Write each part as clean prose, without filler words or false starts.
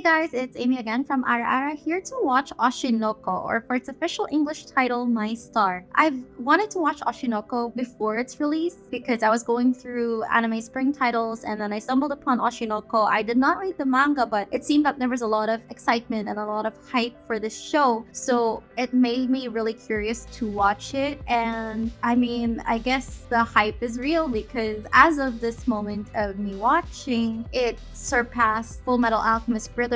Hey guys, it's Amy again from Ara Ara here to watch Oshi No Ko, or for its official English title, My Star. I've wanted to watch Oshi No Ko before its release because I was going through anime spring titles and then I stumbled upon Oshi No Ko. I did not read the manga, but it seemed that there was a lot of excitement and a lot of hype for this show, so it made me really curious to watch it. And I mean, I guess the hype is real because as of this moment of me watching, it surpassed Full Metal Alchemist Brotherhood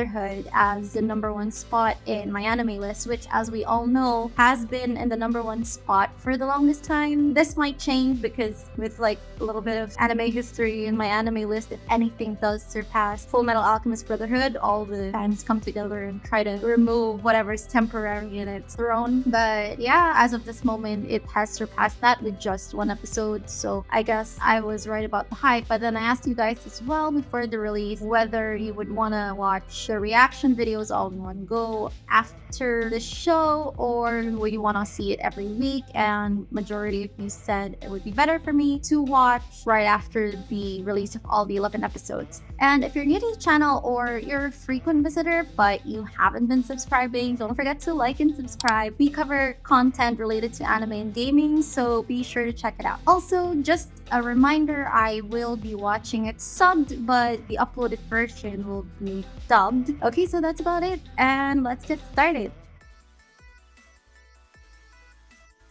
as the #1 spot in my anime list, which, as we all know, has been in the #1 spot for the longest time. This might change because with like a little bit of anime history in my anime list, if anything does surpass Full Metal Alchemist Brotherhood, all the fans come together and try to remove whatever's temporary in its throne. But yeah, as of this moment, it has surpassed that with just one episode. So I guess I was right about the hype. But then I asked you guys as well before the release whether you would want to watch the reaction videos all in one go after the show, or would you want to see it every week. And majority of you said it would be better for me to watch right after the release of all the 11 episodes. And if you're new to the channel or you're a frequent visitor but you haven't been subscribing, don't forget to like and subscribe. We cover content related to anime and gaming, so be sure to check it out. Also, just a reminder, I will be watching it subbed, but the uploaded version will be dubbed. Okay, so that's about it, and let's get started.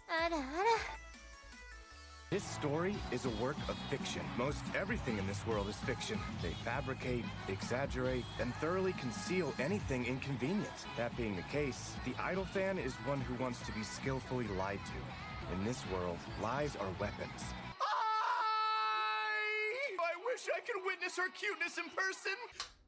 Ara Ara. This story is a work of fiction. Most everything in this world is fiction. They fabricate, exaggerate, and thoroughly conceal anything inconvenient. That being the case, the idol fan is one who wants to be skillfully lied to. In this world, lies are weapons. I wish I could witness her cuteness in person.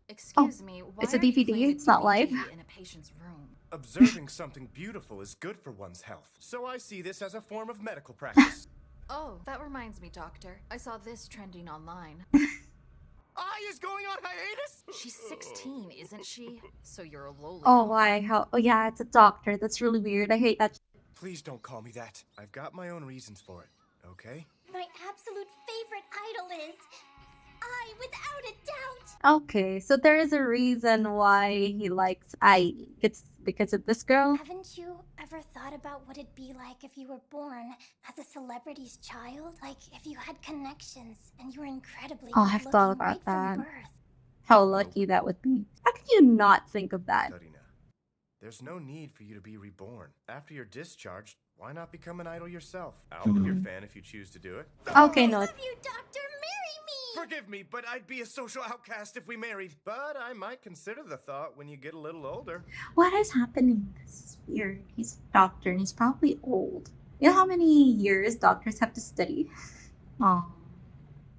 Excuse me, why it's a are you DVD, playing it's not live. DVD in a patient's room? Observing something beautiful is good for one's health, so I see this as a form of medical practice. Oh, that reminds me, Doctor. I saw this trending online. Ai is going on hiatus? She's 16, isn't she? So you're a lowly. Oh, why? How? Oh, yeah, it's a doctor. That's really weird. I hate that. Please don't call me that. I've got my own reasons for it, okay? My absolute favorite idol is I, without a doubt. Okay, so there is a reason why he likes I. It's because of this girl. Haven't you ever thought about what it'd be like if you were born as a celebrity's child? Like if you had connections and you were incredibly Oh, I've thought good-looking about right that. from birth. How lucky that would be. How can you not think of that? Karina, there's no need for you to be reborn. After you're discharged, why not become an idol yourself? I'll be your fan if you choose to do it. Okay, no. Love you, Doctor. Marry me. Forgive me, but I'd be a social outcast if we married. But I might consider the thought when you get a little older. What is happening? This is weird. He's a doctor and he's probably old. You know how many years doctors have to study? Oh,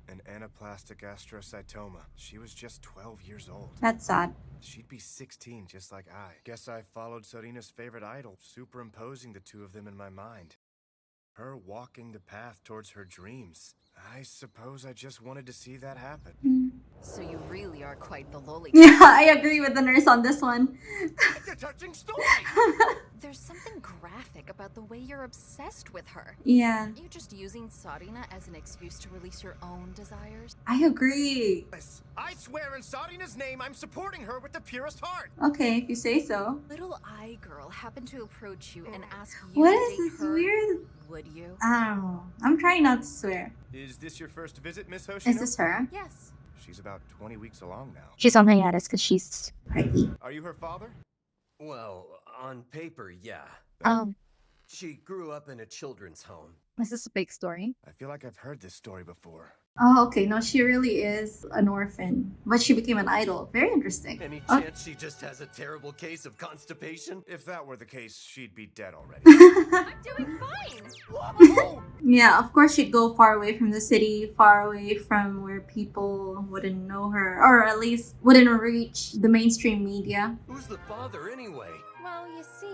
An anaplastic astrocytoma. She was just 12 years old. that's sad. She'd be 16 just like I. Guess I followed Sarina's favorite idol, superimposing the two of them in my mind. Her walking the path towards her dreams. I suppose I just wanted to see that happen. So you really are quite the lowly. Yeah, I agree with the nurse on this one. It's a touching story! There's something graphic about the way you're obsessed with her. Yeah, You're just using Sarina as an excuse to release your own desires? I agree. I swear in Sarina's name, I'm supporting her with the purest heart. Okay, if you say so. Little eye girl happened to approach you and ask you What to is date this her. weird? Would you? I don't know. I'm trying not to swear. Is this your first visit, Miss Hoshino? Is this her? Yes. She's about 20 weeks along now. She's on hiatus because she's pregnant. Are you her father? Well, on paper, yeah. She grew up in a children's home. This is a big story. I feel like I've heard this story before. Oh, okay. No, she really is an orphan, but she became an idol. Very interesting. Any Oh. chance she just has a terrible case of constipation? If that were the case, she'd be dead already. I'm doing fine. Whoa! Yeah, of course she'd go far away from the city, far away from where people wouldn't know her, or at least wouldn't reach the mainstream media. Who's the father anyway? Well, you see,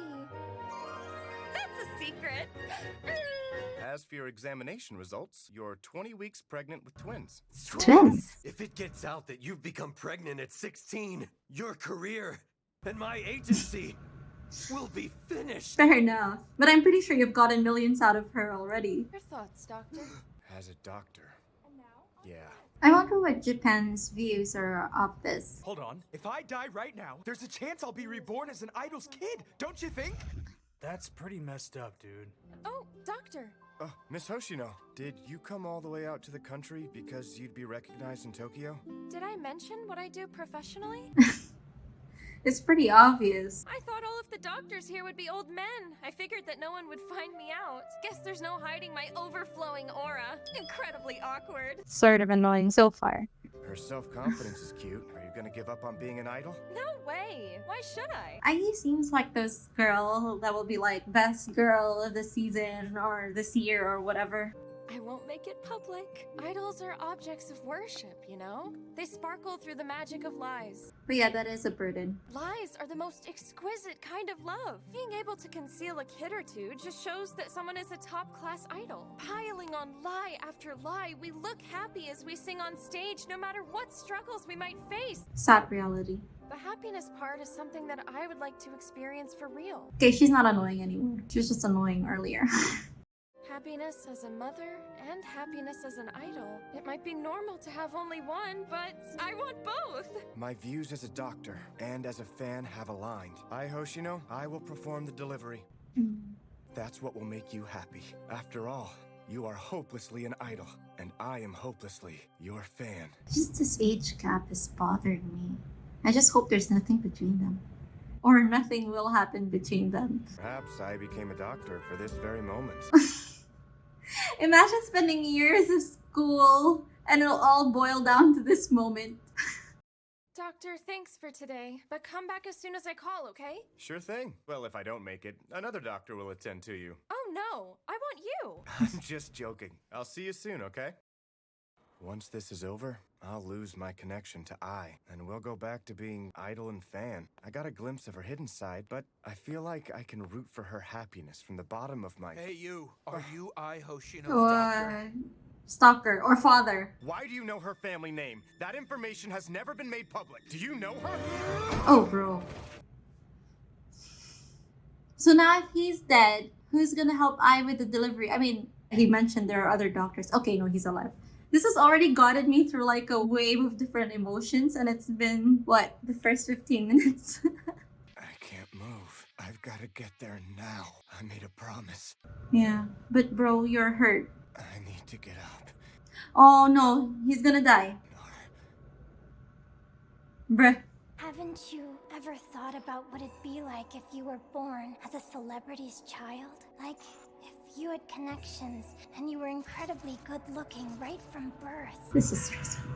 that's a secret. As for your examination results, you're 20 weeks pregnant with twins. Twins? If it gets out that you've become pregnant at 16, your career and my agency will be finished. Fair enough. But I'm pretty sure you've gotten millions out of her already. Your thoughts, Doctor? As a doctor. Yeah, I wonder what Japan's views are of this. Hold on. If I die right now, there's a chance I'll be reborn as an idol's kid, don't you think? That's pretty messed up, dude. Oh, doctor. Miss Hoshino, did you come all the way out to the country because you'd be recognized in Tokyo? Did I mention what I do professionally? It's pretty obvious. I thought all of the doctors here would be old men. I figured that no one would find me out. Guess there's no hiding my overflowing aura. Incredibly awkward. Sort of annoying so far. Her self-confidence is cute. Are you gonna give up on being an idol? No way. Why should I? IE seems like those girl that will be like best girl of the season or this year or whatever. I won't make it public. Idols are objects of worship, you know? They sparkle through the magic of lies. But yeah, that is a burden. Lies are the most exquisite kind of love. Being able to conceal a kid or two just shows that someone is a top-class idol. Piling on lie after lie, we look happy as we sing on stage no matter what struggles we might face. Sad reality. The happiness part is something that I would like to experience for real. Okay, she's not annoying anymore. She was just annoying earlier. Happiness as a mother and happiness as an idol. It might be normal to have only one, but I want both. My views as a doctor and as a fan have aligned. I, Hoshino, I will perform the delivery. That's what will make you happy. After all, you are hopelessly an idol, and I am hopelessly your fan. Just this age gap is bothering me. I just hope there's nothing between them. Or nothing will happen between them. Perhaps I became a doctor for this very moment. Imagine spending years of school and it'll all boil down to this moment. Doctor, thanks for today, but come back as soon as I call, okay? Sure thing. Well, if I don't make it, another doctor will attend to you. Oh no, I want you. I'm just joking. I'll see you soon, okay? Once this is over, I'll lose my connection to I, and we'll go back to being idol and fan. I got a glimpse of her hidden side, but I feel like I can root for her happiness from the bottom of my... Hey, you. Are you Hoshino's Or doctor? stalker or father. Why do you know her family name? That information has never been made public. Do you know her? Oh, bro. So now if he's dead, who's gonna help I with the delivery? I mean, he mentioned there are other doctors. Okay, no, he's alive. This has already gotten me through like a wave of different emotions, and it's been, what, the first 15 minutes? I can't move. I've got to get there now. I made a promise. Yeah, but bro, you're hurt. I need to get up. Oh no, he's gonna die. Bruh. Haven't you ever thought about what it'd be like if you were born as a celebrity's child? Like, if you had connections and you were incredibly good looking right from birth. This is stressful.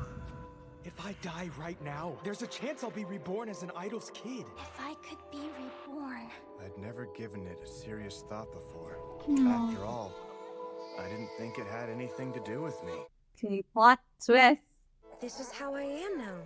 If I die right now, there's a chance I'll be reborn as an idol's kid. If I could be reborn. I'd never given it a serious thought before. No. After all, I didn't think it had anything to do with me. Okay, plot twist. This is how I am now.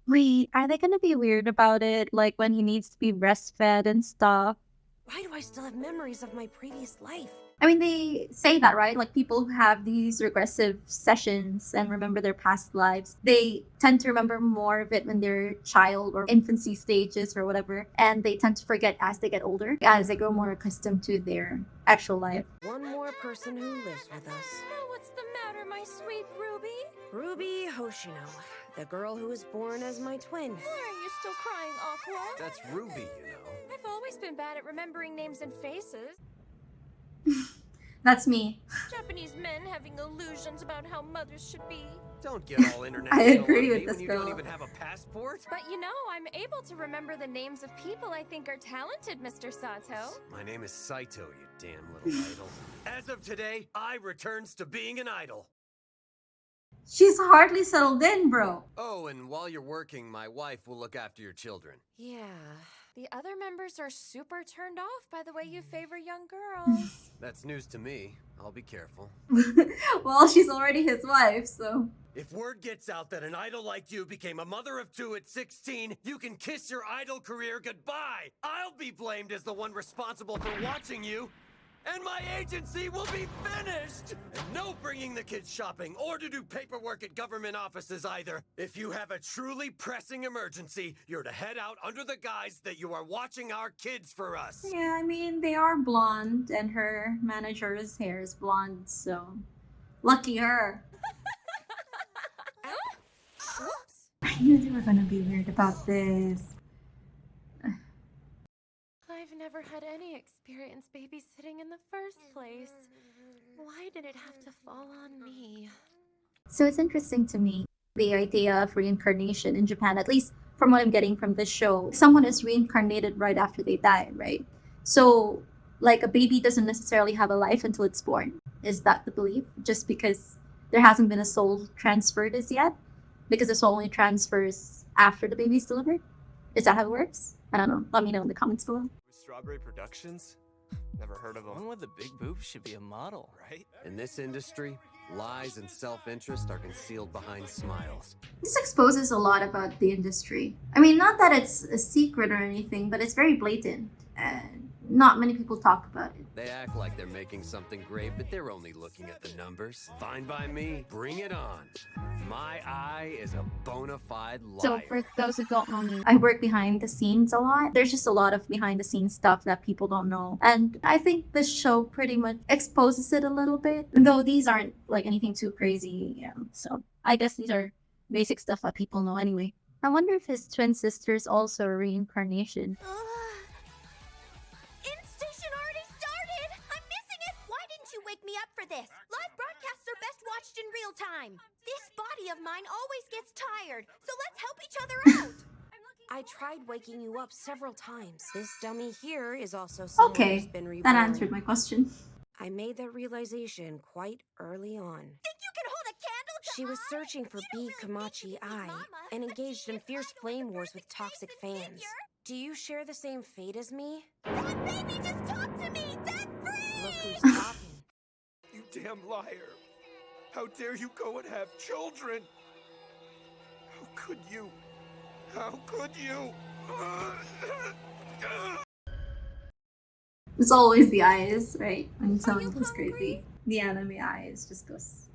Wait, are they gonna be weird about it? Like when he needs to be breastfed and stuff? Why do I still have memories of my previous life? I mean, they say that, right? Like people who have these regressive sessions and remember their past lives, they tend to remember more of it when they're child or infancy stages or whatever. And they tend to forget as they get older, as they grow more accustomed to their actual life. One more person who lives with us. Oh, what's the matter, my sweet Ruby? Ruby Hoshino, the girl who was born as my twin. Why are you still crying, Aqua? That's Ruby, you know. I've always been bad at remembering names and faces. That's me. Japanese men having illusions about how mothers should be. Don't get all international agree on with me this when you girl. don't even have a passport. But you know, I'm able to remember the names of people I think are talented, Mr. Sato. My name is Saito, you damn little idol. As of today, I returns to being an idol. She's hardly settled in, bro. Oh, and while you're working, my wife will look after your children. Yeah. The other members are super turned off by the way you favor young girls. That's news to me. I'll be careful. Well, she's already his wife, so... If word gets out that an idol like you became a mother of two at 16, you can kiss your idol career goodbye. I'll be blamed as the one responsible for watching you. And my agency will be finished! And no bringing the kids shopping or to do paperwork at government offices either. If you have a truly pressing emergency, you're to head out under the guise that you are watching our kids for us. Yeah, I mean, they are blonde, and her manager's hair is blonde, so... Lucky her. knew they were gonna be weird about this. I've never had any experience babysitting in the first place. Why did it have to fall on me? So it's interesting to me, the idea of reincarnation in Japan, at least from what I'm getting from this show. Someone is reincarnated right after they die, right? So, like, a baby doesn't necessarily have a life until it's born. Is that the belief? Just because there hasn't been a soul transferred as yet? Because the soul only transfers after the baby's delivered? Is that how it works? I don't know. Let me know in the comments below. Strawberry Productions? Never heard of them. One with the big boobs should be a model. Right? In this industry, lies and self-interest are concealed behind smiles. This exposes a lot about the industry. I mean, not that it's a secret or anything, but it's very blatant. And not many people talk about it. They act like they're making something great, but they're only looking at the numbers. Fine by me. Bring it on. My eye is a bona fide liar. So for those who don't know me, I work behind the scenes a lot. There's just a lot of behind the scenes stuff that people don't know. And I think this show pretty much exposes it a little bit. Though these aren't like anything too crazy. Yeah. So I guess these are basic stuff that people know anyway. I wonder if his twin sister's also a reincarnation. In-station already started! I'm missing it! Why didn't you wake me up for this? Live broadcasts are best watched in real time. This body of mine always gets tired, so let's help each other out. I tried waking you up several times. This dummy here is also someone who's Okay, been reborn. that answered my question. I made that realization quite early on. Think you can hold a candle to She was I? searching for You B. don't really Kamachi think you I Mama, and but engaged she in is fierce idle flame with wars the with perfect toxic face and fans. figure. Do you share the same fate as me? That baby just talked to me! That free! Look who's talking. You damn liar. How dare you go and have children? How could you? How could you? It's always the eyes, right? When someone goes crazy. The anime eyes just goes.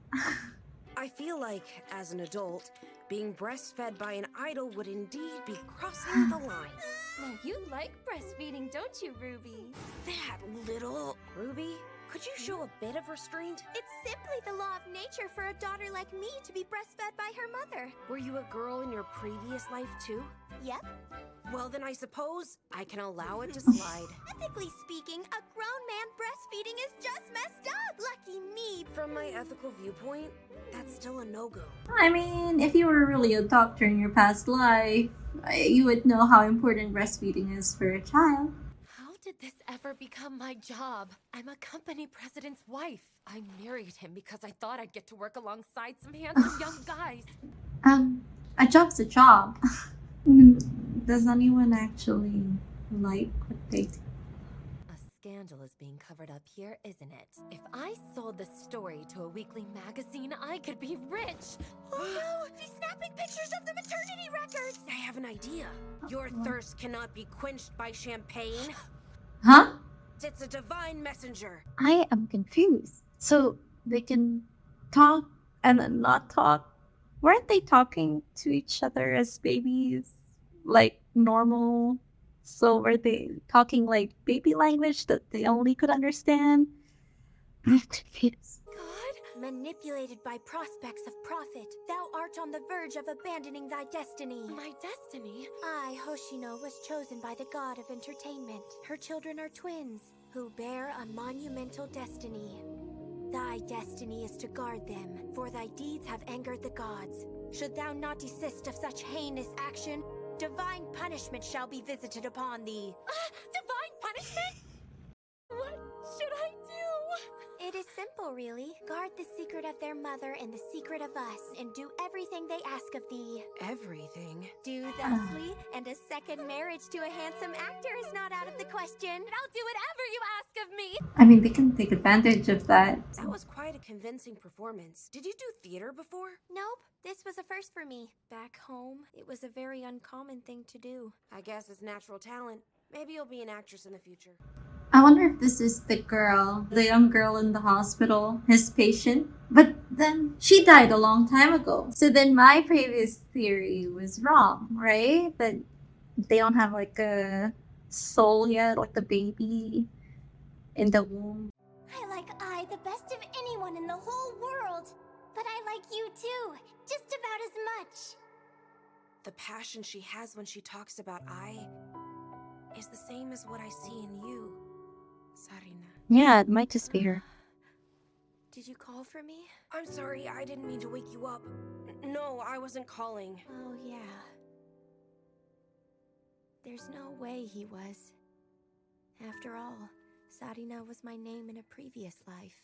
I feel like, as an adult, being breastfed by an idol would indeed be crossing the line. Now you like breastfeeding, don't you, Ruby? That little... Ruby, could you show a bit of restraint? It's simply the law of nature for a daughter like me to be breastfed by her mother. Were you a girl in your previous life, too? Yep. Well, then I suppose I can allow it to slide. Ethically speaking, a grown man breastfeeding is just messed up. Lucky me. From my ethical viewpoint, that's still a no-go. I mean, if you were really a doctor in your past life, you would know how important breastfeeding is for a child. How did this ever become my job? I'm a company president's wife. I married him because I thought I'd get to work alongside some handsome young guys. A job's a job. Does anyone actually like what they do? A scandal is being covered up here, isn't it? If I sold this story to a weekly magazine, I could be rich. Oh no! She's snapping pictures of the maternity records! I have an idea. Your thirst cannot be quenched by champagne. Huh? It's a divine messenger. I am confused. So they can talk and then not talk? Weren't they talking to each other as babies? Like normal? So were they talking like baby language that they only could understand? I'm confused. God, manipulated by prospects of profit, thou art on the verge of abandoning thy destiny. My destiny? I, Hoshino, was chosen by the god of entertainment. Her children are twins, who bear a monumental destiny. Thy destiny is to guard them, for thy deeds have angered the gods. Should thou not desist of such heinous action, divine punishment shall be visited upon thee. Divine punishment? What should I do? It is simple, really. Guard the secret of their mother and the secret of us, and do everything they ask of thee. Everything? Do thusly, and a second marriage to a handsome actor is not out of the question. And I'll do whatever you ask of me. I mean, they can take advantage of that. That was quite a convincing performance. Did you do theater before? Nope, this was a first for me. Back home, it was a very uncommon thing to do. I guess it's natural talent. Maybe you'll be an actress in the future. I wonder if this is the girl, the young girl in the hospital, his patient. But then she died a long time ago. So then my previous theory was wrong, right? That they don't have like a soul yet, like the baby in the womb. I like I the best of anyone in the whole world. But I like you too, just about as much. The passion she has when she talks about I is the same as what I see in you, Sarina. Yeah, it might just be her. Did you call for me? I'm sorry, I didn't mean to wake you up. No, I wasn't calling. Oh, yeah. There's no way he was. After all, Sarina was my name in a previous life.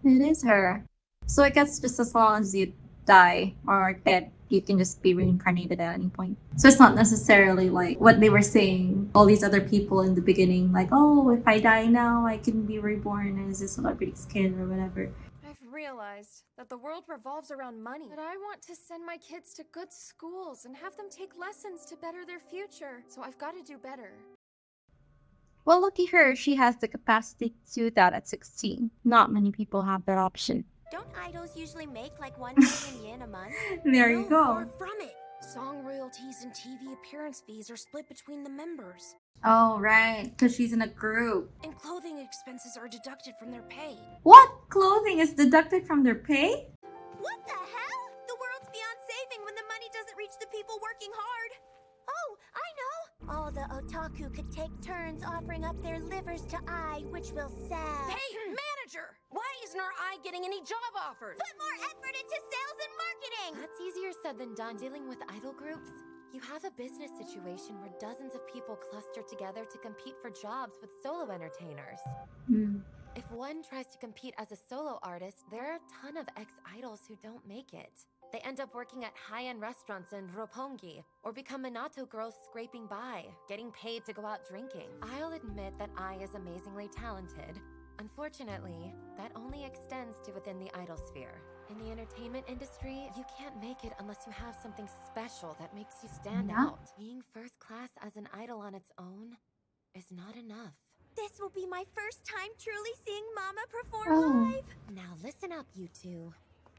It is her. So I guess just as long as you die or are dead, you can just be reincarnated at any point. So it's not necessarily like what they were saying, all these other people in the beginning, like, oh, if I die now, I can be reborn as a celebrity's kid or whatever. I've realized that the world revolves around money. But I want to send my kids to good schools and have them take lessons to better their future. So I've got to do better. Well, lucky her, she has the capacity to do that at 16. Not many people have that option. Don't idols usually make like 1 million yen a month? There you go. Far from it. Song royalties and TV appearance fees are split between the members. Oh, right, because she's in a group. And clothing expenses are deducted from their pay. What? Clothing is deducted from their pay? What the hell? The world's beyond saving when the money doesn't reach the people working hard. Oh, I know! All the otaku could take turns offering up their livers to Ai, which will sell. Hey, manager! Why isn't our eye getting any job offers? Put more effort into sales and marketing! That's easier said than done. Dealing with idol groups, you have a business situation where dozens of people cluster together to compete for jobs with solo entertainers. If one tries to compete as a solo artist, there are a ton of ex-idols who don't make it. They end up working at high-end restaurants in Roppongi, or become Minato girls scraping by, getting paid to go out drinking. I'll admit that I is amazingly talented. Unfortunately, that only extends to within the idol sphere. In the entertainment industry, you can't make it unless you have something special that makes you stand out. Being first class as an idol on its own is not enough. This will be my first time truly seeing Mama perform live. Now listen up, you two.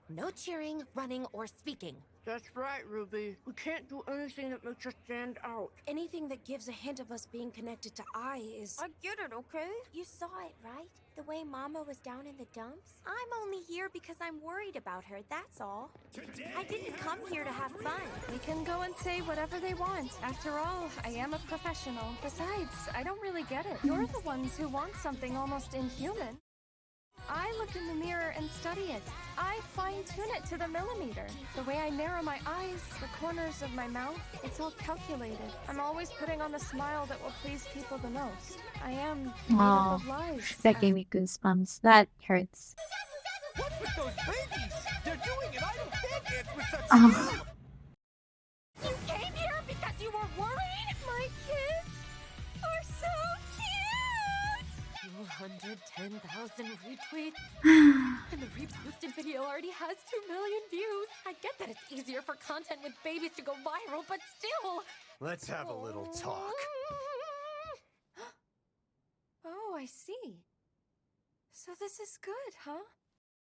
No cheering, running, or speaking. That's right, Ruby. We can't do anything that makes us stand out. Anything that gives a hint of us being connected to I is... I get it, okay? You saw it, right? The way Mama was down in the dumps? I'm only here because I'm worried about her, that's all. I didn't come here to have fun. They can go and say whatever they want. After all, I am a professional. Besides, I don't really get it. You're the ones who want something almost inhuman. I look in the mirror and study it. I fine-tune it to the millimeter. The way I narrow my eyes, the corners of my mouth, it's all calculated. I'm always putting on the smile that will please people the most. I am made up of lies. That gave me goosebumps. That hurts. What's with those babies? They're doing an idol fan dance with such skill! You came here because you were worried? My kids are so cute! 210,000 retweets. And the reposted video already has 2 million views. I get that it's easier for content with babies to go viral, but still. Let's have a little talk. Oh, I see. So this is good, huh?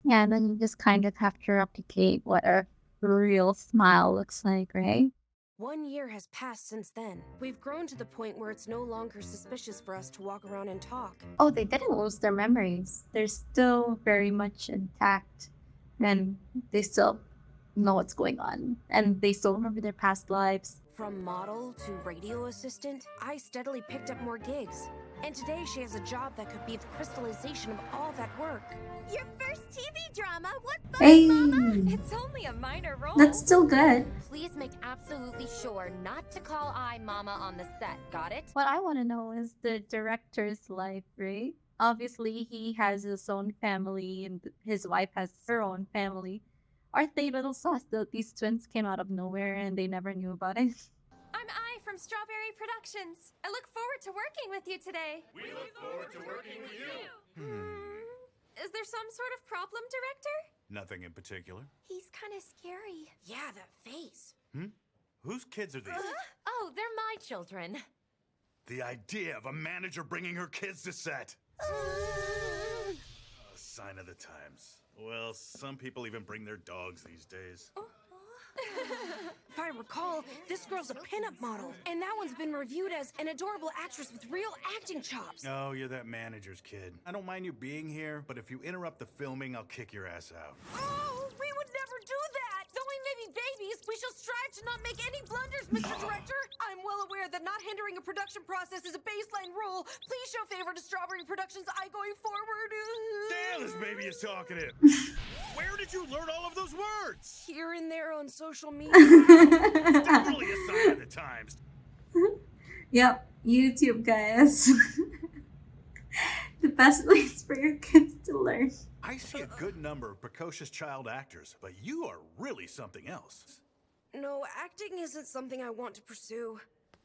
Yeah, and then you just kind of have to replicate what a real smile looks like, right? 1 year has passed since then. We've grown to the point where it's no longer suspicious for us to walk around and talk. Oh, they didn't lose their memories. They're still very much intact. And they still know what's going on. And they still remember their past lives. From model to radio assistant, I steadily picked up more gigs. And today she has a job that could be the crystallization of all that work. Your first TV drama? What fun, Hey! Mama! It's only a minor role. That's still good. Please make absolutely sure not to call I Mama on the set. Got it? What I want to know is the director's life, right? Obviously, he has his own family and his wife has her own family. Aren't they little sus that these twins came out of nowhere and they never knew about it? I'm I from Strawberry Productions. I look forward to working with you today. We look forward to working with you. Is there some sort of problem, Director? Nothing in particular. He's kind of scary. Yeah, that face. Whose kids are these? Oh, they're my children. The idea of a manager bringing her kids to set. A sign of the times. Well, some people even bring their dogs these days. If I recall, this girl's a pinup model, and that one's been reviewed as an adorable actress with real acting chops. Oh, you're that manager's kid. I don't mind you being here, but if you interrupt the filming, I'll kick your ass out. Oh, we would never do that! Though we may be babies, we shall strive to not make any blunders, Mr. Director. I'm well aware that not hindering a production process is a baseline rule. Please show favor to Strawberry Productions' eye going forward. Damn, this baby is talkative. Where did you learn all of those words? Here and there on social media. It's definitely a sign of the times. Yep, YouTube, guys. The best ways for your kids to learn. I see a good number of precocious child actors, but you are really something else. No, acting isn't something I want to pursue.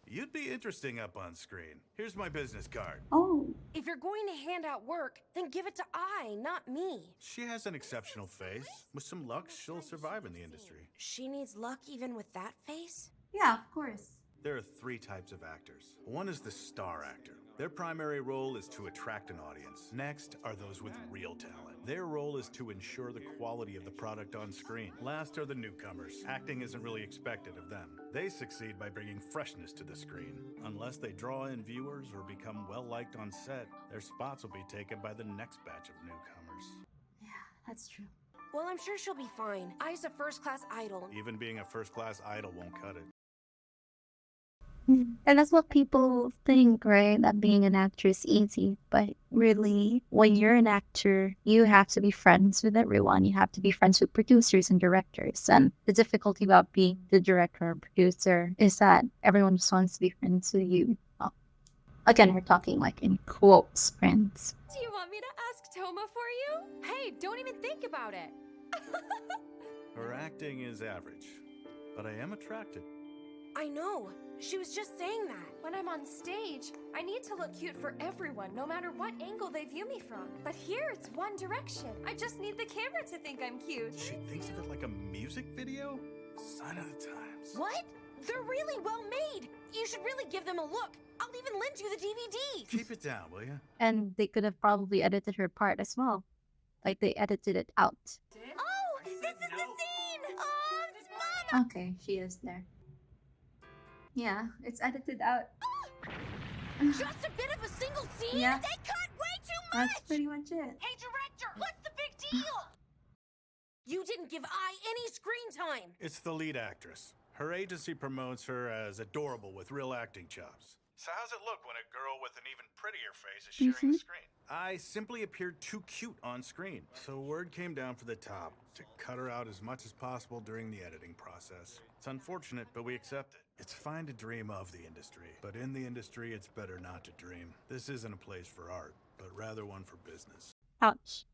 You'd be interesting up on screen. Here's my business card. Oh. If you're going to hand out work, then give it to I, not me. She has an exceptional face. With some luck, she'll survive in the industry. She needs luck even with that face? Yeah, of course. There are 3 types of actors. One is the star actor. Their primary role is to attract an audience. Next are those with real talent. Their role is to ensure the quality of the product on screen. Last are the newcomers. Acting isn't really expected of them. They succeed by bringing freshness to the screen. Unless they draw in viewers or become well-liked on set, their spots will be taken by the next batch of newcomers. Yeah, that's true. Well, I'm sure she'll be fine. I's a first-class idol. Even being a first-class idol won't cut it. And that's what people think, right? That being an actor is easy. But really, when you're an actor, you have to be friends with everyone. You have to be friends with producers and directors. And the difficulty about being the director or producer is that everyone just wants to be friends with you. Oh. Again, we're talking like in quotes, friends. Do you want me to ask Toma for you? Hey, don't even think about it. Her acting is average, but I am attracted. I know. She was just saying that. When I'm on stage, I need to look cute for everyone, no matter what angle they view me from. But here, it's one direction. I just need the camera to think I'm cute. She thinks of it like a music video? Sign of the times. What? They're really well made. You should really give them a look. I'll even lend you the DVD. Keep it down, will you? And they could have probably edited her part as well. Like they edited it out. Oh, this is the scene! Oh, it's Mama! Okay, she is there. Yeah, it's edited out. Just a bit of a single scene? Yeah. They cut way too much! That's pretty much it. Hey, director, what's the big deal? You didn't give I any screen time. It's the lead actress. Her agency promotes her as adorable with real acting chops. So how's it look when a girl with an even prettier face is sharing the screen? I simply appeared too cute on screen, so word came down for the top to cut her out as much as possible during the editing process. It's unfortunate, but we accept it. It's fine to dream of the industry, but in the industry, it's better not to dream. This isn't a place for art, but rather one for business. Ouch.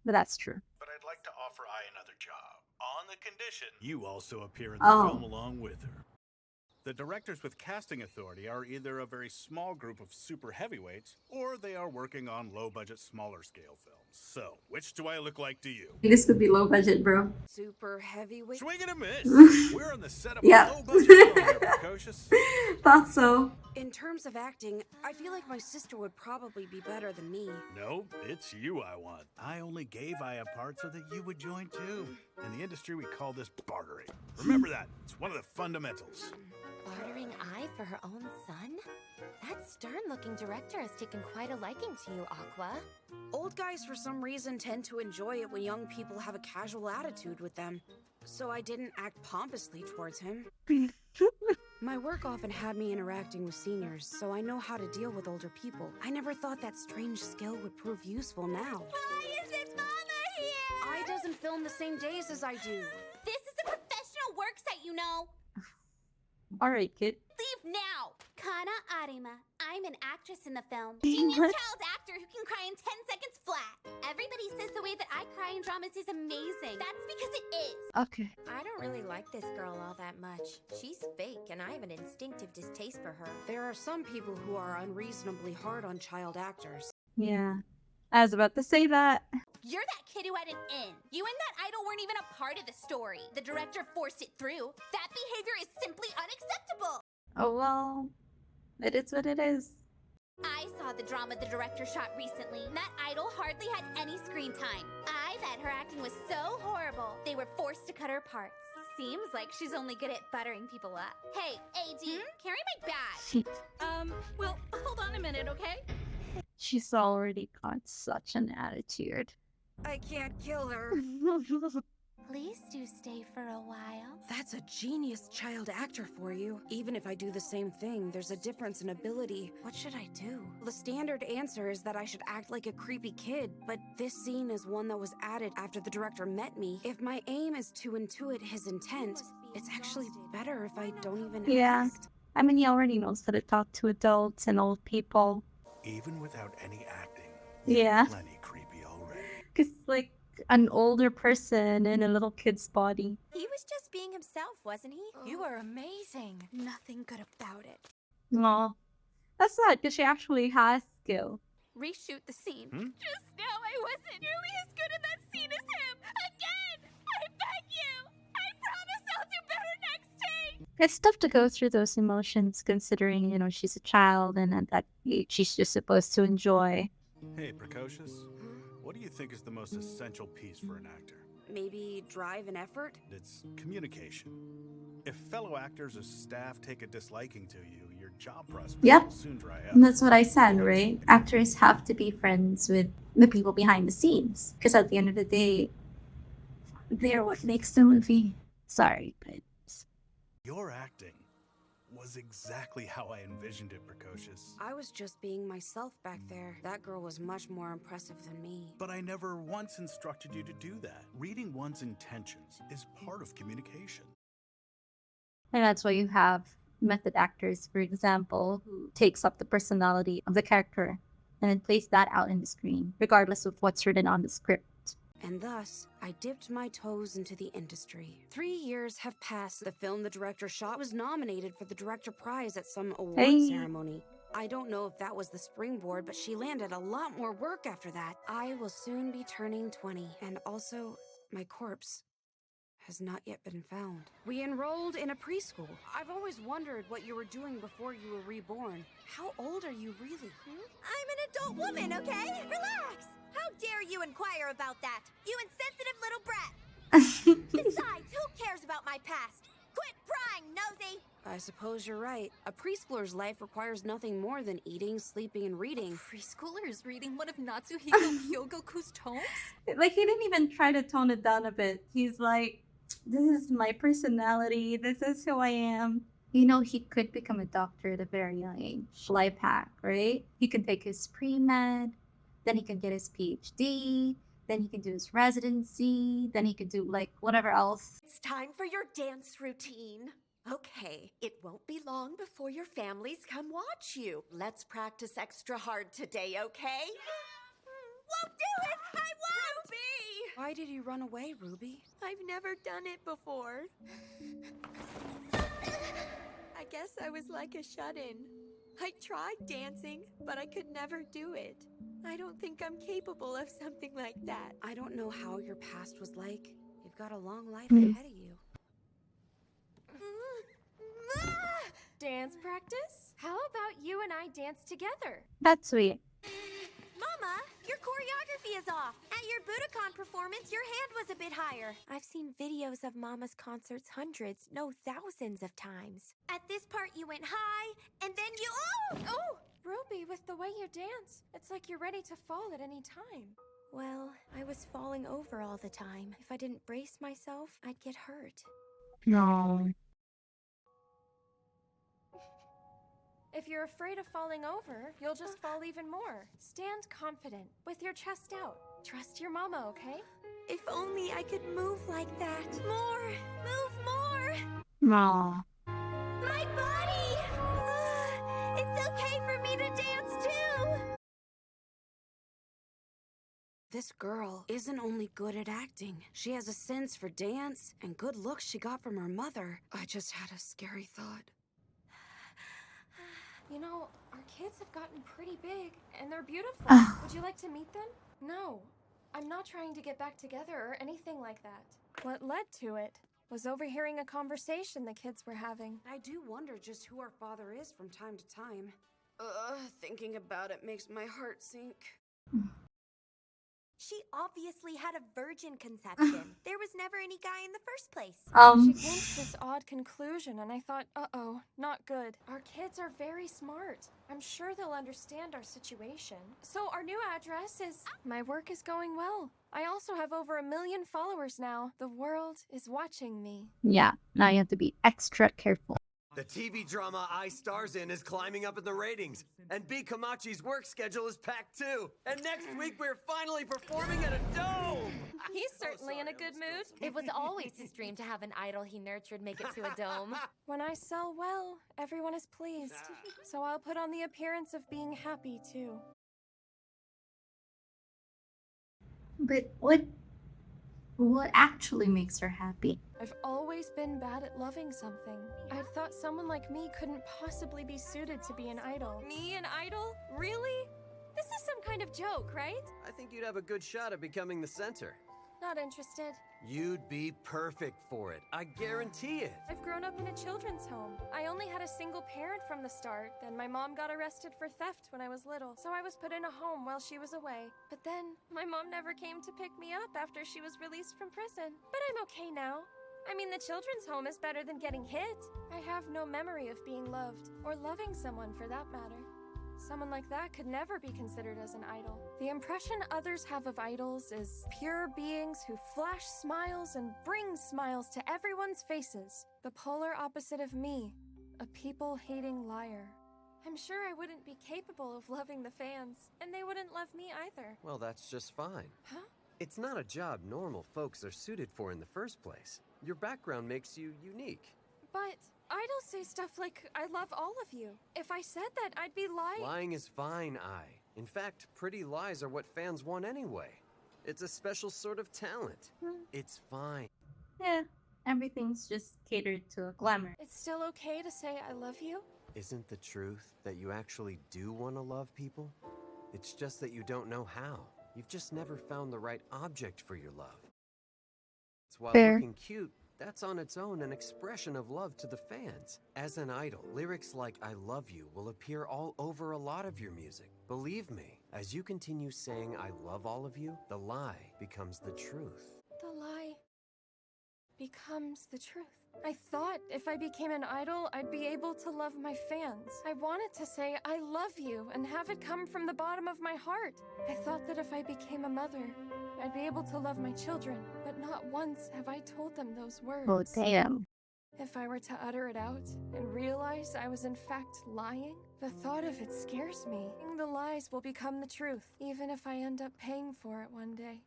But that's true. But I'd like to offer I another job, on the condition you also appear in the film along with her. The directors with casting authority are either a very small group of super heavyweights, or they are working on low-budget, smaller-scale films. So, which do I look like to you? This could be low budget, bro. Super heavyweight. Swing and a miss! We're on the set of a low-budget film here, Precocious. Thought so. In terms of acting, I feel like my sister would probably be better than me. No, it's you I want. I only gave I a part so that you would join too. In the industry, we call this bartering. Remember that. It's one of the fundamentals. Bartering I for her own son? That stern-looking director has taken quite a liking to you, Aqua. Old guys, for some reason, tend to enjoy it when young people have a casual attitude with them. So I didn't act pompously towards him. My work often had me interacting with seniors, so I know how to deal with older people. I never thought that strange skill would prove useful now. Why isn't Mama here? I doesn't film the same days as I do. This is a professional work site, you know. Alright, kid. Leave now! Kana Arima. I'm an actress in the film. Genius child actor who can cry in 10 seconds flat. Everybody says the way that I cry in dramas is amazing. That's because it is. Okay. I don't really like this girl all that much. She's fake, and I have an instinctive distaste for her. There are some people who are unreasonably hard on child actors. Yeah. I was about to say that. You're that kid who had an in. You and that idol weren't even a part of the story. The director forced it through. That behavior is simply unacceptable. Oh well. It is what it is. I saw the drama the director shot recently. That idol hardly had any screen time. I bet her acting was so horrible, they were forced to cut her parts. Seems like she's only good at buttering people up. Hey, AD, carry my bag. Well, hold on a minute, okay? She's already got such an attitude. I can't kill her. Please do stay for a while. That's a genius child actor for you. Even if I do the same thing, there's a difference in ability. What should I do? The standard answer is that I should act like a creepy kid, but this scene is one that was added after the director met me. If my aim is to intuit his intent, it's actually better if I don't even act. I mean, he already knows how to talk to adults and old people. Even without any acting, Yeah. plenty creepy already. Because, like, an older person in a little kid's body. He was just being himself, wasn't he? You were amazing. Nothing good about it. Aw. That's sad, because she actually has skill. Reshoot the scene. Just now I wasn't nearly as good in that scene as him. Again! I beg you! I promise I'll do better next take! It's tough to go through those emotions, considering, you know, she's a child, and at that age, she's just supposed to enjoy. Hey, Precocious. What do you think is the most essential piece for an actor? Maybe drive and effort? It's communication. If fellow actors or staff take a disliking to you, your job prospects will soon dry up. And that's what I said, right? Actors have to be friends with the people behind the scenes. Because at the end of the day, they're what makes the movie. Sorry, but... Your acting was exactly how I envisioned it, Precocious. I was just being myself back there. That girl was much more impressive than me. But I never once instructed you to do that. Reading one's intentions is part of communication. And that's why you have method actors, for example, who takes up the personality of the character and then plays that out in the screen, regardless of what's written on the script. And thus, I dipped my toes into the industry. 3 years have passed. The film the director shot was nominated for the director prize at some award ceremony. I don't know if that was the springboard, but she landed a lot more work after that. I will soon be turning 20, and also, my corpse has not yet been found. We enrolled in a preschool. I've always wondered what you were doing before you were reborn. How old are you really? I'm an adult woman, okay? Relax! How dare you inquire about that? You insensitive little brat! Besides, who cares about my past? Quit prying, nosy! I suppose you're right. A preschooler's life requires nothing more than eating, sleeping, and reading. Preschooler is reading one of Natsuhiko Hyogoku's tomes? Like, he didn't even try to tone it down a bit. He's like, this is my personality. This is who I am. You know, he could become a doctor at a very young age. Life hack, right? He can take his pre-med, then he can get his PhD, then he can do his residency, then he can do, like, whatever else. It's time for your dance routine. Okay, it won't be long before your families come watch you. Let's practice extra hard today, okay? Won't do it! I won't! Ruby! Why did you run away, Ruby? I've never done it before. I guess I was like a shut-in. I tried dancing, but I could never do it. I don't think I'm capable of something like that. I don't know how your past was like. You've got a long life ahead of you. Dance practice? How about you and I dance together? That's sweet. Mama, your choreography is off. At your Budokan performance, your hand was a bit higher. I've seen videos of Mama's concerts hundreds, no thousands of times. At this part, you went high, and then you... Oh! Ruby, with the way you dance, it's like you're ready to fall at any time. Well, I was falling over all the time. If I didn't brace myself, I'd get hurt. No. If you're afraid of falling over, you'll just fall even more. Stand confident, with your chest out. Trust your mama, okay? If only I could move like that. More! Move more! No. My body! It's okay for me to dance too! This girl isn't only good at acting. She has a sense for dance and good looks she got from her mother. I just had a scary thought. You know, our kids have gotten pretty big, and they're beautiful. Would you like to meet them? No. I'm not trying to get back together or anything like that. What led to it was overhearing a conversation the kids were having. I do wonder just who our father is from time to time. Thinking about it makes my heart sink. She obviously had a virgin conception. There was never any guy in the first place. She came to this odd conclusion, and I thought, uh-oh, not good. Our kids are very smart. I'm sure they'll understand our situation. So our new address is... My work is going well. I also have over 1 million followers now. The world is watching me. Yeah, now you have to be extra careful. The TV drama I stars in is climbing up in the ratings, and B. Kamachi's work schedule is packed too. And next week we're finally performing at a dome! He's certainly in a good mood. It was always his dream to have an idol he nurtured make it to a dome. When I sell well, everyone is pleased. So I'll put on the appearance of being happy too. But what actually makes her happy? I've always been bad at loving something. I thought someone like me couldn't possibly be suited to be an idol. Me, an idol? Really? This is some kind of joke, right? I think you'd have a good shot at becoming the center. Not interested. You'd be perfect for it. I guarantee it. I've grown up in a children's home. I only had a single parent from the start. Then my mom got arrested for theft when I was little, so I was put in a home while she was away. But then, my mom never came to pick me up after she was released from prison. But I'm okay now. I mean, the children's home is better than getting hit. I have no memory of being loved, or loving someone for that matter. Someone like that could never be considered as an idol. The impression others have of idols is pure beings who flash smiles and bring smiles to everyone's faces. The polar opposite of me, a people-hating liar. I'm sure I wouldn't be capable of loving the fans, and they wouldn't love me either. Well, that's just fine. Huh? It's not a job normal folks are suited for in the first place. Your background makes you unique. But idols say stuff like, I love all of you. If I said that, I'd be lying. Lying is fine, In fact, pretty lies are what fans want anyway. It's a special sort of talent. It's fine. Yeah, everything's just catered to glamour. It's still okay to say I love you? Isn't the truth that you actually do want to love people? It's just that you don't know how. You've just never found the right object for your love. It's while Fair. looking cute, that's on its own an expression of love to the fans. As an idol, lyrics like I love you will appear all over a lot of your music. Believe me, as you continue saying I love all of you, the lie becomes the truth. The lie becomes the truth. I thought if I became an idol, I'd be able to love my fans. I wanted to say I love you and have it come from the bottom of my heart. I thought that if I became a mother, I'd be able to love my children, but not once have I told them those words. Oh, damn. If I were to utter it out and realize I was in fact lying, the thought of it scares me. The lies will become the truth, even if I end up paying for it one day.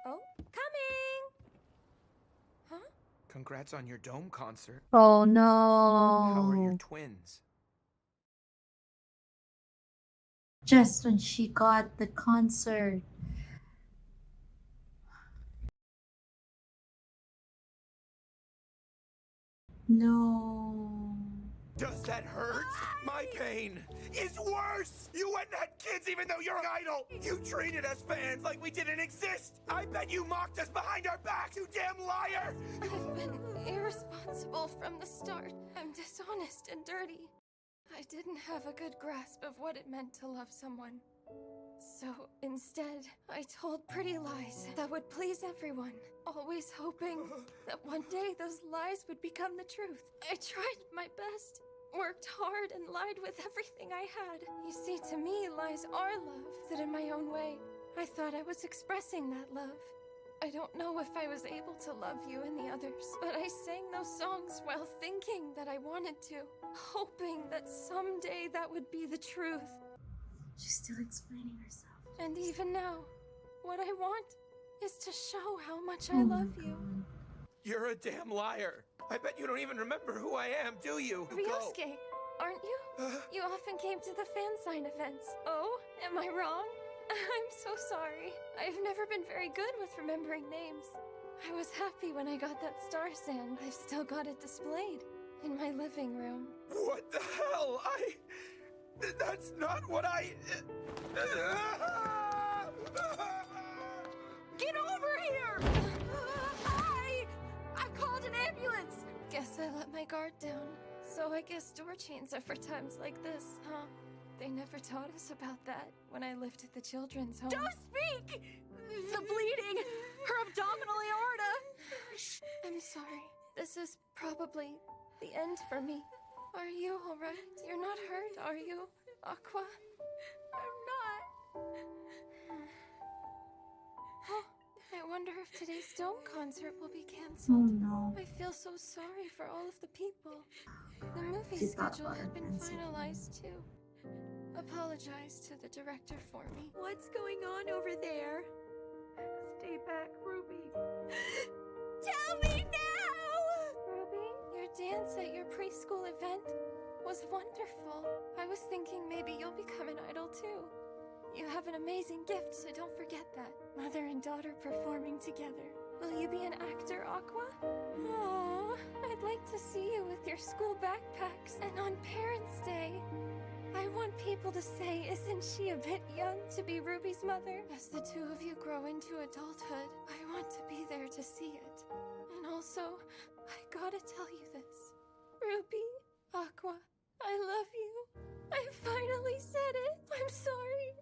Oh, coming! Huh? Congrats on your dome concert. Oh no. How are your twins? Just when she got the concert. No. Does that hurt? My pain is worse! You went and had kids even though you're an idol! You treated us fans like we didn't exist! I bet you mocked us behind our backs, you damn liar! I've been irresponsible from the start. I'm dishonest and dirty. I didn't have a good grasp of what it meant to love someone. So instead, I told pretty lies that would please everyone, always hoping that one day those lies would become the truth. I tried my best, worked hard, and lied with everything I had. You see, to me, lies are love, that in my own way, I thought I was expressing that love. I don't know if I was able to love you and the others, but I sang those songs while thinking that I wanted to, hoping that someday that would be the truth. She's still explaining herself. And even now, what I want is to show how much I love you. You're a damn liar. I bet you don't even remember who I am, do you? Ryosuke, aren't you? You often came to the fan sign events. Oh, am I wrong? I'm so sorry. I've never been very good with remembering names. I was happy when I got that star sand. I've still got it displayed in my living room. What the hell? That's not what I... Get over here! I called an ambulance! Guess I let my guard down. So I guess door chains are for times like this, huh? They never taught us about that when I lived at the children's home. Don't speak! The bleeding! Her abdominal aorta! I'm sorry. This is probably the end for me. Are you alright? You're not hurt, are you, Aqua? I'm not. Oh, I wonder if today's Dome concert will be Oh cancelled. no. I feel so sorry for all of the people. The movie She thought schedule about had it been cancelling. finalized too. Apologize to the director for me. What's going on over there? Stay back, Ruby. Tell me now! Ruby, your dance at your preschool event was wonderful. I was thinking maybe you'll become an idol too. You have an amazing gift, so don't forget that. Mother and daughter performing together. Will you be an actor, Aqua? Oh, I'd like to see you with your school backpacks. And on Parents' Day, I want people to say, isn't she a bit young to be Ruby's mother? As the two of you grow into adulthood, I want to be there to see it. And also, I gotta tell you this. Ruby, Aqua, I love you. I finally said it. I'm sorry.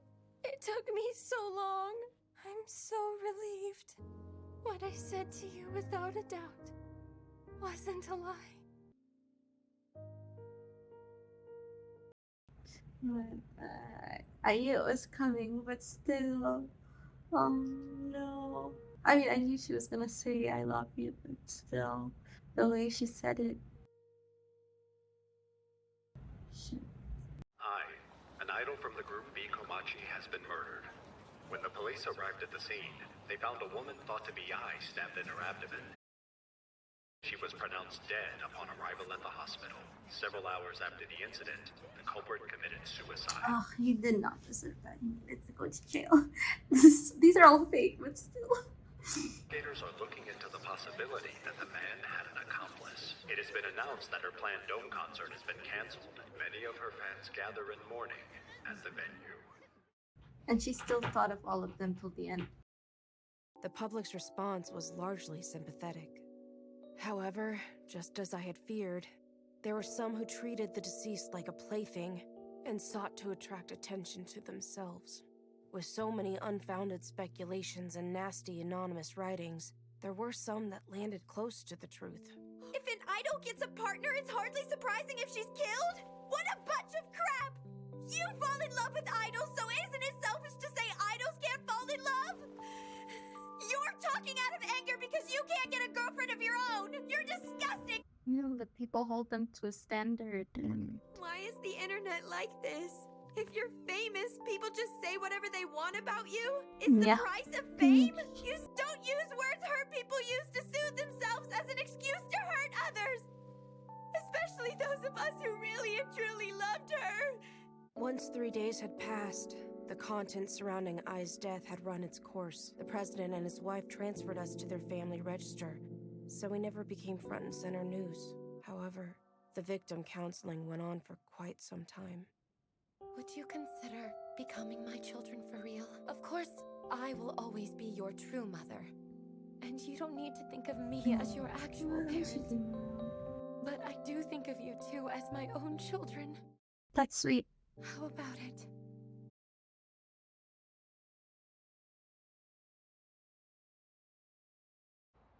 It took me so long. I'm so relieved. What I said to you without a doubt wasn't a lie. I knew it was coming, but still. Oh no. I mean, I knew she was gonna say I love you, but still, the way she said it. Shit. An idol from the group B Komachi has been murdered. When the police arrived at the scene, they found a woman thought to be Ai stabbed in her abdomen. She was pronounced dead upon arrival at the hospital. Several hours after the incident, the culprit committed suicide. Oh, he did not deserve that. He needed to go to jail. These are all fake, but still. Investigators are looking into the possibility that the man had an accomplice. It has been announced that her planned Dome concert has been canceled. Many of her fans gather in mourning at the venue. And she still thought of all of them till the end. The public's response was largely sympathetic. However, just as I had feared, there were some who treated the deceased like a plaything and sought to attract attention to themselves. With so many unfounded speculations and nasty anonymous writings, there were some that landed close to the truth. If an idol gets a partner, it's hardly surprising if she's killed? What a bunch of crap! You fall in love with idols, so isn't it selfish to say idols can't fall in love? You're talking out of anger because you can't get a girlfriend of your own! You're disgusting! You know, the people hold them to a standard. Why is the internet like this? If you're famous, people just say whatever they want about you? It's the price of fame? You don't use words hurt people use to soothe themselves as an excuse to hurt others! Especially those of us who really and truly loved her! Once 3 days had passed, the content surrounding Ai's death had run its course. The president and his wife transferred us to their family register, so we never became front and center news. However, the victim counseling went on for quite some time. Would you consider becoming my children for real? Of course, I will always be your true mother. And you don't need to think of me as your actual parent. But I do think of you too as my own children. That's sweet. How about it?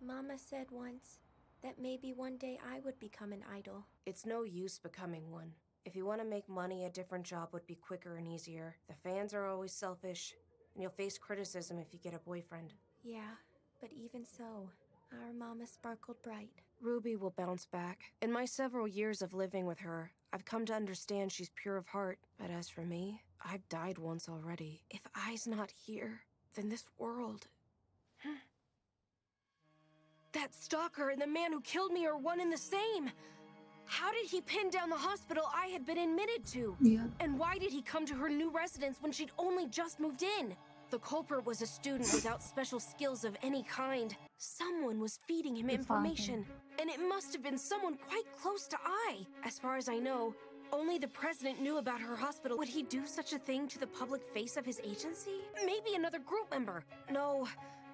Mama said once that maybe one day I would become an idol. It's no use becoming one. If you want to make money, a different job would be quicker and easier. The fans are always selfish, and you'll face criticism if you get a boyfriend. Yeah, but even so, our mama sparkled bright. Ruby will bounce back. In my several years of living with her, I've come to understand she's pure of heart. But as for me, I've died once already. If Ai's not here, then this world... That stalker and the man who killed me are one and the same! How did he pin down the hospital I had been admitted to? Yeah. And why did he come to her new residence when she'd only just moved in? The culprit was a student without special skills of any kind. Someone was feeding him information, and it must have been someone quite close to Ai. As far as I know, only the president knew about her hospital. Would he do such a thing to the public face of his agency? Maybe another group member. No,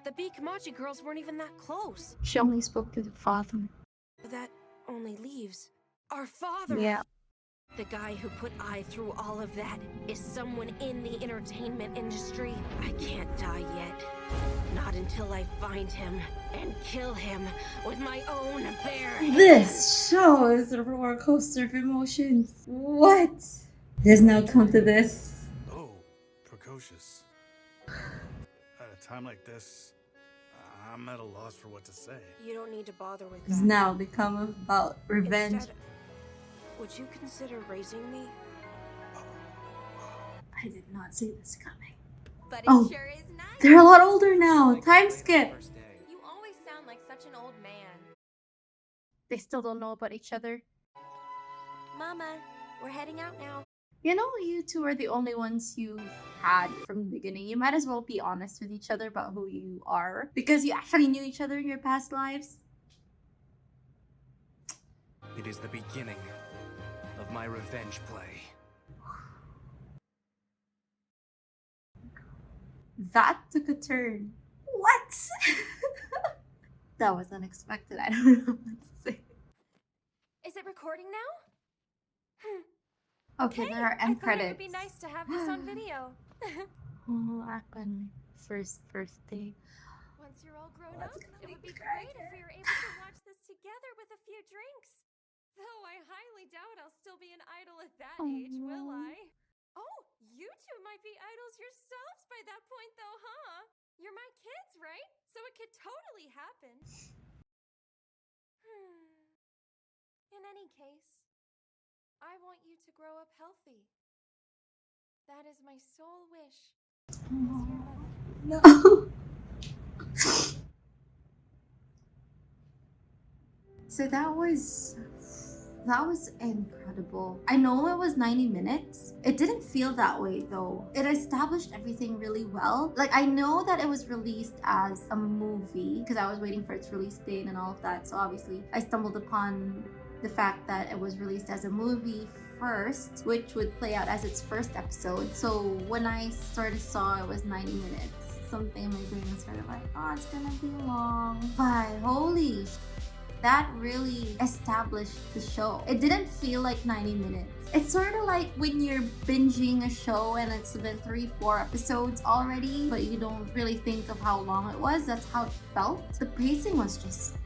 the B Komachi girls weren't even that close. She only spoke to the father. That only leaves our father. Yeah. the guy who put I through all of that is someone in the entertainment industry, I can't die yet. Not until I find him and kill him with my own bare hands. This show is a roller coaster of emotions. What? It has now come to this. Oh, precocious. At a time like this, I'm at a loss for what to say. You don't need to bother with It's that. now become about revenge. Instead, would you consider raising me? I did not see this coming. But it Oh, sure is nice. they're a lot older now. Time skip. You always sound like such an old man. They still don't know about each other. Mama, we're heading out now. You know, you two are the only ones you've had from the beginning. You might as well be honest with each other about who you are, because you actually knew each other in your past lives. It is the beginning of my revenge play. That took a turn. What? That was unexpected. I don't know what to say. Is it recording now? Okay, there are end I thought it would credits. be nice to have this on video. Oh, Akon, first birthday. Once you're all grown up, it would be great if we were able to watch this together with a few drinks. Though I highly doubt I'll still be an idol at that age, will I? Oh, you two might be idols yourselves by that point though, huh? You're my kids, right? So it could totally happen. In any case, I want you to grow up healthy. That is my sole wish. No. So that was incredible. I know it was 90 minutes. It didn't feel that way though. It established everything really well. Like, I know that it was released as a movie because I was waiting for its release date and all of that. So obviously I stumbled upon the fact that it was released as a movie first, which would play out as its first episode. So when I sort of saw it was 90 minutes, something in my brain was sort of like, oh, it's gonna be long. But holy that really established the show. It didn't feel like 90 minutes. It's sort of like when you're binging a show and it's been 3-4 episodes already, but you don't really think of how long it was. That's how it felt. The pacing was just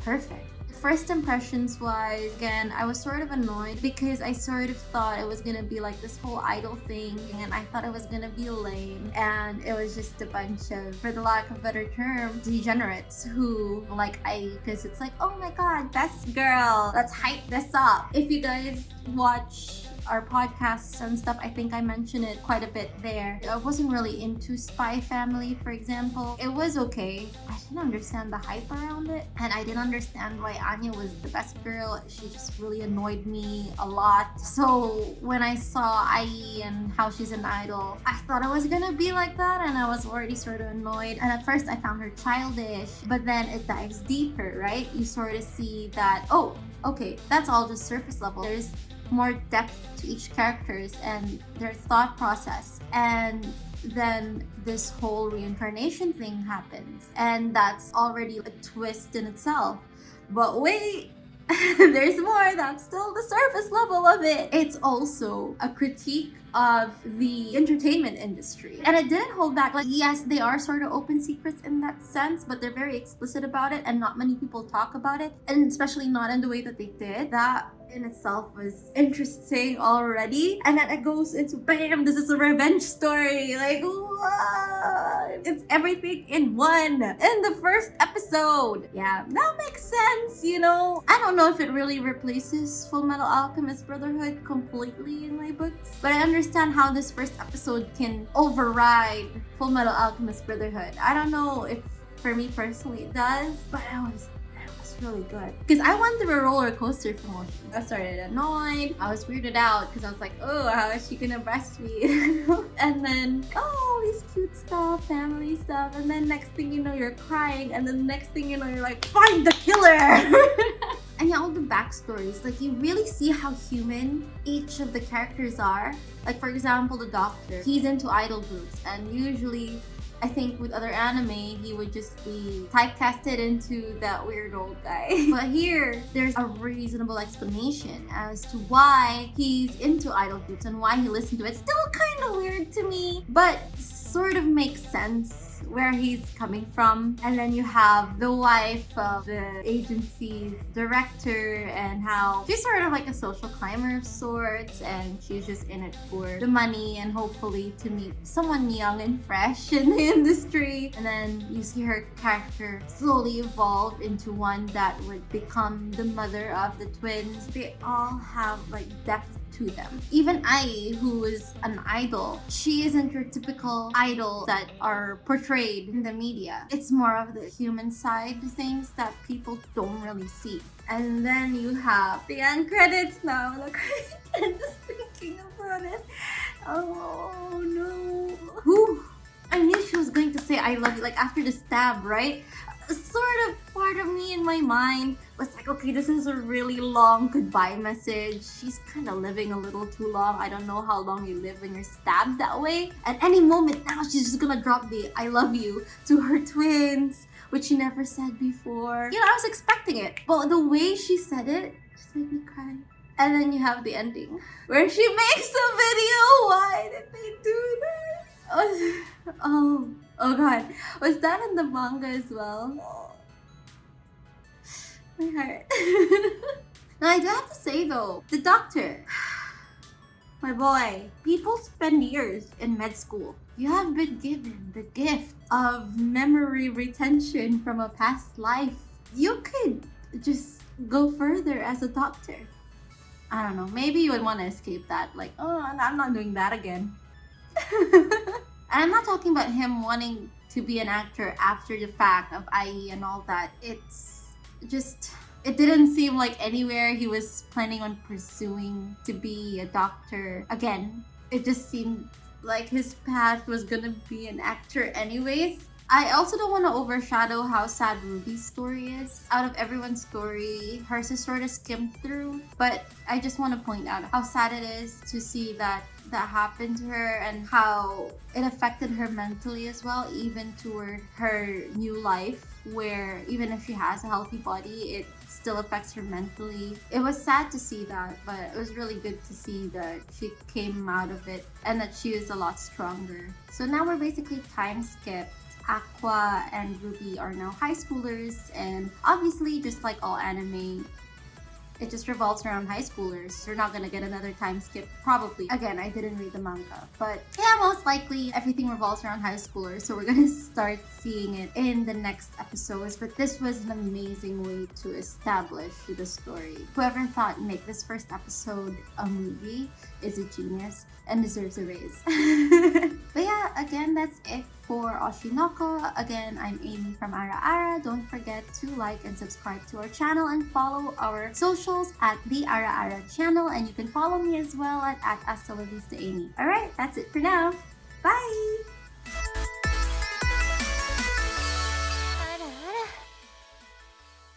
perfect. First impressions wise, again, I was sort of annoyed because I sort of thought it was gonna be like this whole idol thing, and I thought it was gonna be lame, and it was just a bunch of, for the lack of a better term, degenerates who like because it's like, oh my god, best girl, let's hype this up. If you guys watch our podcasts and stuff, I think I mentioned it quite a bit there. I wasn't really into Spy Family, for example. It was okay. I didn't understand the hype around it, and I didn't understand why Anya was the best girl. She just really annoyed me a lot. So when I saw IE and how she's an idol, I thought it was gonna be like that, and I was already sort of annoyed. And at first I found her childish, but then it dives deeper, right? You sort of see that, oh, okay, that's all just surface level. There's more depth to each characters and their thought process, and then this whole reincarnation thing happens, and that's already a twist in itself. But wait, there's more. That's still the surface level of it. It's also a critique of the entertainment industry, and it didn't hold back. Like, yes, they are sort of open secrets in that sense, but they're very explicit about it, and not many people talk about it, and especially not in the way that they did. That in itself was interesting already, and then it goes into bam, this is a revenge story. Like, what? It's everything in one in the first episode. Yeah, that makes sense, you know. I don't know if it really replaces Full Metal Alchemist Brotherhood completely in my books, but I understand how this first episode can override Full Metal Alchemist Brotherhood. I don't know if for me personally it does, but it was really good because I went through a roller coaster for emotions. I started annoyed, I was weirded out because I was like, oh, how is she gonna breastfeed? And then, oh, these cute stuff, family stuff, and then next thing you know, you're crying, and then the next thing you know, you're like, find the killer. And yeah, all the backstories, like, you really see how human each of the characters are. Like, for example, the doctor, he's into idol groups, and usually I think with other anime, he would just be typecasted into that weird old guy. But here, there's a reasonable explanation as to why he's into idol groups and why he listened to it. Still kind of weird to me, but sort of makes sense where he's coming from. And then you have the wife of the agency's director and how she's sort of like a social climber of sorts, and she's just in it for the money and hopefully to meet someone young and fresh in the industry. And then you see her character slowly evolve into one that would become the mother of the twins. They all have like depth to them. Even Ai, who is an idol, she isn't your typical idol that are portrayed in the media. It's more of the human side things that people don't really see. And then you have the end credits now. Look, I'm just thinking about it. Oh no. Whew. I knew she was going to say I love you, like after the stab, right? Sort of part of me in my mind was like, okay, this is a really long goodbye message. She's kind of living a little too long. I don't know how long you live when you're stabbed that way. At any moment now, she's just gonna drop the I love you to her twins, which she never said before. You know, I was expecting it, but the way she said it just made me cry. And then you have the ending where she makes a video. Why did they do that? Oh god. Was that in the manga as well? Oh. My heart. Now I do have to say though, the doctor, my boy, people spend years in med school. You have been given the gift of memory retention from a past life. You could just go further as a doctor. I don't know, maybe you would want to escape that. Like, oh, I'm not doing that again. And I'm not talking about him wanting to be an actor after the fact of IE and all that. It's just, it didn't seem like anywhere he was planning on pursuing to be a doctor again. It just seemed like his path was gonna be an actor anyways. I also don't want to overshadow how sad Ruby's story is. Out of everyone's story, hers is sort of skimmed through, but I just want to point out how sad it is to see that happened to her and how it affected her mentally as well, even toward her new life, where even if she has a healthy body, it still affects her mentally. It was sad to see that, but it was really good to see that she came out of it and that she is a lot stronger. So now we're basically time skipped. Aqua and Ruby are now high schoolers, and obviously, just like all anime, it just revolves around high schoolers. You're not gonna get another time skip, probably. Again, I didn't read the manga, but yeah, most likely everything revolves around high schoolers, so we're gonna start seeing it in the next episodes. But this was an amazing way to establish the story. Whoever thought make this first episode a movie is a genius and deserves a raise. But yeah, again, that's it for Oshi No Ko. Again, I'm Amy from Ara Ara. Don't forget to like and subscribe to our channel and follow our socials at the Ara Ara Channel, and you can follow me as well at Hasta La Vista Amy. Alright, that's it for now. Bye!